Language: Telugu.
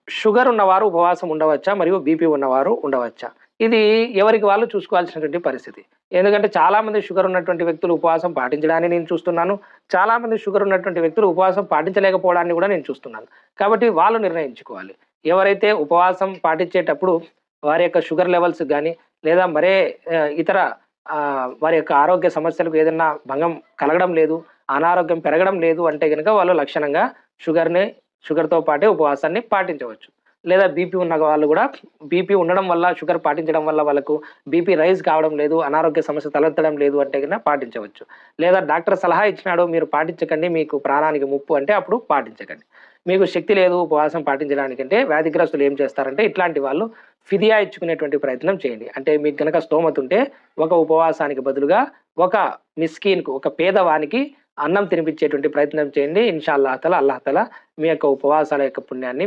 షుగర్ ఉన్నవారు ఉపవాసం ఉండవచ్చా? మరియు బీపీ ఉన్నవారు ఉండవచ్చా? ఇది ఎవరికి వాళ్ళు చూసుకోవాల్సినటువంటి పరిస్థితి. ఎందుకంటే చాలామంది షుగర్ ఉన్నటువంటి వ్యక్తులు ఉపవాసం పాటించడాన్ని నేను చూస్తున్నాను. చాలామంది షుగర్ ఉన్నటువంటి వ్యక్తులు ఉపవాసం పాటించలేకపోవడాన్ని కూడా నేను చూస్తున్నాను. కాబట్టి వాళ్ళు నిర్ణయించుకోవాలి. ఎవరైతే ఉపవాసం పాటించేటప్పుడు వారి యొక్క షుగర్ లెవెల్స్ గాని, లేదా మరే ఇతర వారి యొక్క ఆరోగ్య సమస్యలకు ఏదన్నా భంగం కలగడం లేదు, అనారోగ్యం పెరగడం లేదు అంటే గనక వాళ్ళు లక్షణంగా షుగర్‌తో పాటే ఉపవాసాన్ని పాటించవచ్చు. లేదా బీపీ ఉన్న వాళ్ళు గూడా బీపీ ఉండడం వల్ల, షుగర్ పాటించడం వల్ల వాళ్ళకు బీపీ రైజ్ కావడం లేదు, అనారోగ్య సమస్య తలెత్తడం లేదు అంటే గిన పాటించవచ్చు. లేదా డాక్టర్ సలహా ఇచ్చినాడు మీరు పాటించకండి, మీకు ప్రాణానికి ముప్పు అంటే అప్పుడు పాటించకండి. మీకు శక్తి లేదు ఉపవాసం పాటించడానికంటే వ్యాధిగ్రస్తులు ఏం చేస్తారంటే ఇట్లాంటి వాళ్ళు ఫిదియా ఇచ్చుకునేటువంటి ప్రయత్నం చేయండి. అంటే మీకు గనక స్తోమత ఉంటే ఒక ఉపవాసానికి బదులుగా ఒక మిస్కీన్‌కు, ఒక పేదవానికి అన్నం తినిపించేటువంటి ప్రయత్నం చేయండి. ఇన్‌షా అల్లాహ్ తఆలా మీ యొక్క ఉపవాసాల యొక్క పుణ్యాన్ని